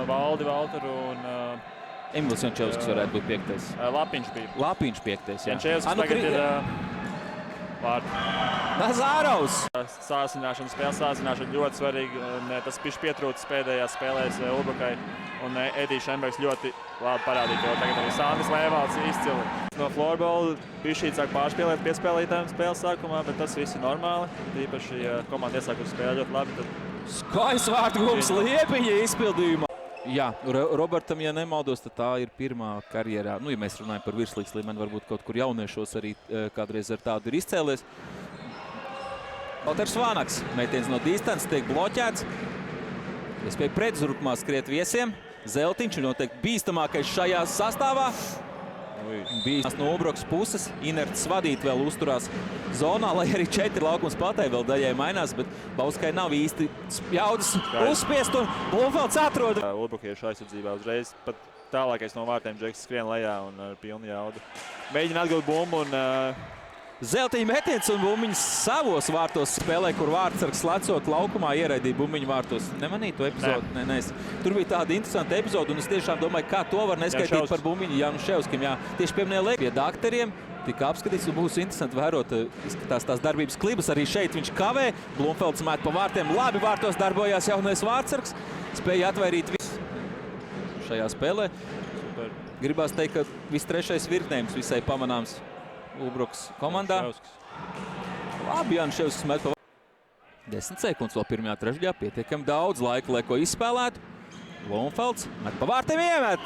Valdi Valteru un Emils Jančevskis varētu būt 5. Lapiņš bija. Lapiņš 5. jā. Jančevskis tagad ir Nazārovs! Sāsināšana, spēles sāsināšana ļoti svarīga. Tas pišķi pietrūcis pēdējās spēlēs Ulbrukai. Un Edijs Šenbergs ļoti labi parādīja, ka tagad arī Sandis Lēvalds izcili. No florbola pišķīt sāk pārspēlēt piespēlītājiem spēles sākumā, bet tas viss ir normāli. Tīpaši, ja komanda iesākusi spēlēt ļoti labi, tad... Skaists vārtgums Liepiņa izpildījumā. Jā, Robertam, ja nemaldos, tad tā ir pirmā karjerā. Nu, ja mēs runājam par virslīgas līmeni, varbūt kaut kur jauniešos arī kādreiz ar tādu ir izcēlies. Valters Vānaks, metiens no distances, tiek bloķēts. Iespēja pretzurkumā skriet viesiem. Zeltiņš ir noteikti bīstamākais šajā sastāvā. Bijis no Obrokas puses, inerts vadīt vēl uzturās zonā, lai arī 4 laukuma spēlētāji vēl daļai mainās, bet Bauskai nav īsti jaudas uzspiest un Blumfelds atrod. Ulbrukiešu aizsardzībā uzreiz pat tālākais no vārtiem Džeks skrien lejā un ar pilnu jaudu. Mēģina atgūt bumbu un... Zeltiņa metiens un bumbiņas savos vārtos spēlē, kur vārtsargs slecot laukumā ieraidīja bumbiņu vārtos. Nemanīja to epizodu? Nē. Tur bija tāda interesanta epizode, un es tiešām domāju, kā to var neskaitīt par bumbiņu Januševskim. Jā, tieši pieminēja Lēk pie dakteriem, tika apskatīts, un būs interesanti vērot, izskatās tās darbības klibas. Arī šeit viņš kavē, Blumfelds mēt pa vārtiem, labi vārtos darbojās jaunais vārtsargs, spēja atvairīt visu šajā spēlē. Super. Gribās teikt, ka viss trešais virknējums visai pamanāms Ulbrukas komandā. Labi, Jančevskis met pa 10 sekundes vēl pirmajā trešdaļā. Pietiekami daudz laika, lai ko izspēlētu. Blumfelds met pa vārtiem iemet.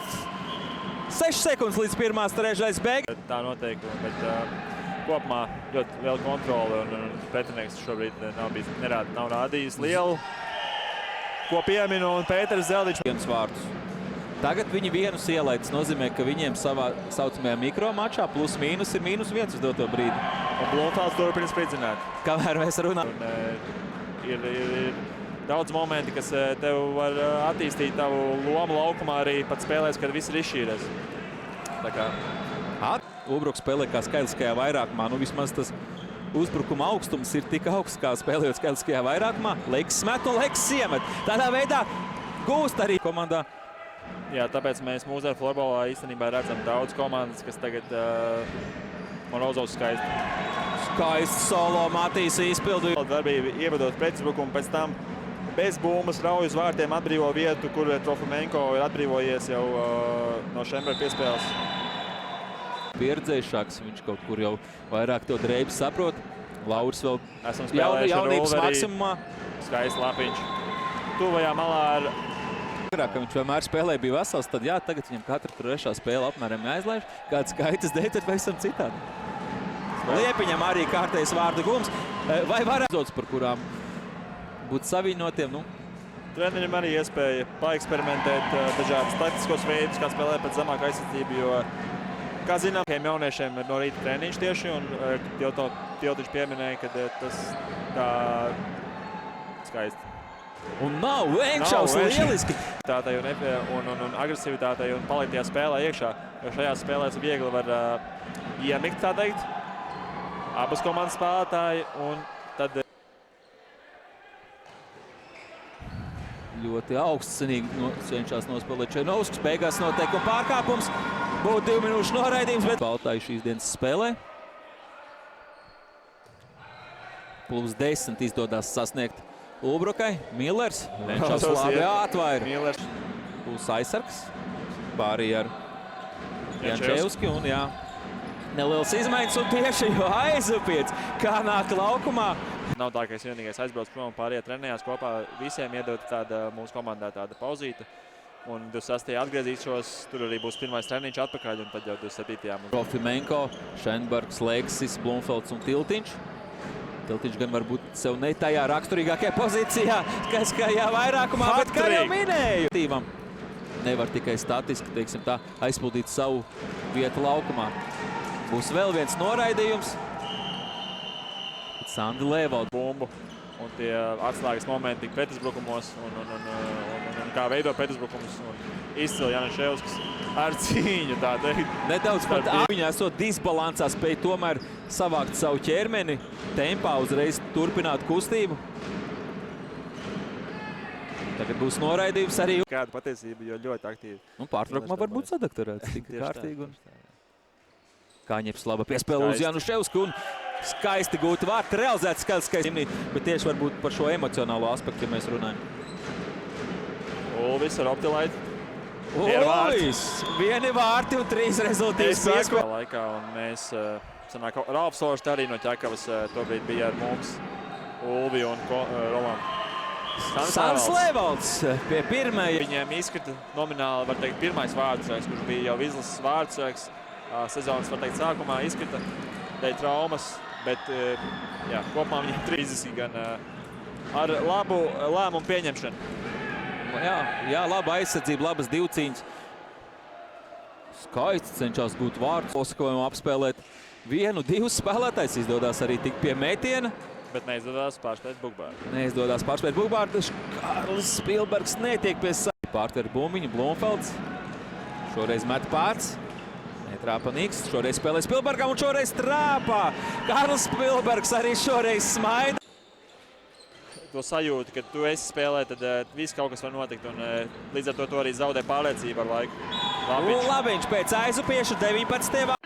6 sekundes līdz pirmās trešdaļas beigas. Tā noteikti, bet kopumā ļoti liela kontrole un pretinieks šobrīd nav rādījis lielu, ko pieminu, un Pēters Zeldiņš. Vienus vārtus. Tagad viņi vienus ielaid. Tas nozīmē, ka viņiem savā saucamajā mikromačā plus mīnus ir -1 uz doto brīdi. Un Blumfelds turpina spridzināt. Kamēr mēs runājam. Ir daudz momenti, kas tev var attīstīt tavu lomu laukumā arī pat spēlēs, kad viss ir izšķīries. Tā kā... Ulbruka spēlē kā skaitliskajā vairākumā. Nu, vismaz tas uzbrukuma augstums ir tik augsts, kā spēlējot skaitliskajā vairākumā. Leks met un Leks iemet. Tādā veidā gūst arī komandā. Jā, tāpēc mēs mūsdienu florbolā īstenībā redzam daudz komandas, kas tagad Morozovs skaisti. Skaists solo Matīs izpildīja. Darbība ievadot pretuzbrukumu, pēc tam bez bumbas rauj uz vārtiem atbrīvo vietu, kur Trofimenko ir atbrīvojies jau no Šenberga piespēles. Pieredzējušāks, viņš kaut kur jau vairāk to drēbes saprot. Lauris vēl esam spēlējuši ar jaunības Ulveri. maksimumā. Skaists Lapiņš. Tuvajā malā ar... Agrāk, ka viņš vienmēr spēlē bija vesels, tad jā, tagad viņam katra trešā spēle apmēram jāizlaiž. Kāds skaitas dēļ, tad pavisam citādi. Liepiņam arī kārtējs vārda gums. Vai var epizodes, par kurām būt saviņotiem? Nu? Trenerim arī iespēja paeksperimentēt dažādas taktiskos veidus, kā spēlēt pēc zemāku aizsardzību, jo, kā zinām, jauniešiem ir no rīta treniņš tieši, un Tiltiņš pieminēja, ka tas tā skaisti. Un nav Vēnčaus lieliski. Un agresivitātei un palikt tajā spēlē iekšā, jo šajās spēlēs viegli var iemikt, tā teikt, abas komandas spēlētāji, un tad... Ļoti augstcenīgi cenšas nospēlēt Černovskis. Beigās noteikuma pārkāpums. Būtu 2 minūšu noraidījums, bet Baltāji šīs dienas spēlē. Plus 10 izdodās sasniegt Ulbrukai. Millers. Vēnčaus labi atvaira. Millers. Būs aizsargs. Pārī ar Jančevski un jā. Neliels izmaiņas un tieši aizupiets, kā nāk laukumā. Nav tā, ka es vienīgais aizbrauc prom un pārējie trenējās kopā. Visiem iedot tāda mūsu komandā tāda pauzīta. Un 26. atgriezīšos, tur arī būs pirmais treniņš atpakaļ un tad jau 27. Trofimenko, Šenbergs, Leksis, Blumfelds un Tiltiņš. Tiltiņš gan varbūt sev ne tajā raksturīgākajā pozīcijā, skaiskajā vairākumā, bet kā jau minēju. Nevar tikai statiski, teiksim tā, aizpildīt savu vietu laukumā. Būs vēl viens noraidījums. Sandi Lēvalds. Bumbu un tie atslēgas momenti pretuzbrukumos un kā veido pretuzbrukumus. Izcili Januševskis ar cīņu, tā teikt. Nedaudz pat viņa esot disbalansā, spēja tomēr savākt savu ķermeni, tempā uzreiz turpināt kustību. Tagad būs noraidījums arī. Kāda patiesība, jo ļoti aktīvi. Pārtraukumā varbūt sadaktorēts tik kārtīgi. Kaņeps laba piespēle uz Januševsku un skaisti gūti vārti, realizēts skaisti, bet tieši varbūt par šo emocionālo aspektu, ja mēs runājam. Ulvis ar Optilaitu. Vieni vārti un 3 rezultīvas piespēle. Laikā un mēs, Ralfs Oršs arī no Ķekavas tobrīd bija ar mums, Ulvi un Rolandu. Sāns Lēvalds pie pirmajā. Viņiem izkrita nomināli, var teikt, pirmais vārdsargs, kurš bija jau izlases vārdsargs. Sezonas, var teikt, sākumā izkrita dēļ traumas, bet jā, kopumā viņiem fiziski gan ar labu lēmumu pieņemšanu. Jā, laba aizsardzība, labas divcīņas. Skaisti cenšas gūt vārdus. Osakoviem apspēlēt 1-2 spēlētājs. Izdodas arī tik pie metiena. Bet neizdodas pārspēt Bugbārdu. Neizdodas pārspēt Bugbārdu. Kārlis Spilbergs netiek pie savu. Pārtver bumbiņu, Blomfelds. Šoreiz met pārts. Netrāpa Niks. Šoreiz spēlē Spilbergam un šoreiz trāpā. Kārlis Spilbergs arī šoreiz smaida. To sajūtu, kad tu esi spēlē, tad viss kaut kas var notikt. Un līdz ar to arī zaudē pārliecību ar laiku. Labiņš pēc aizupiešu 19.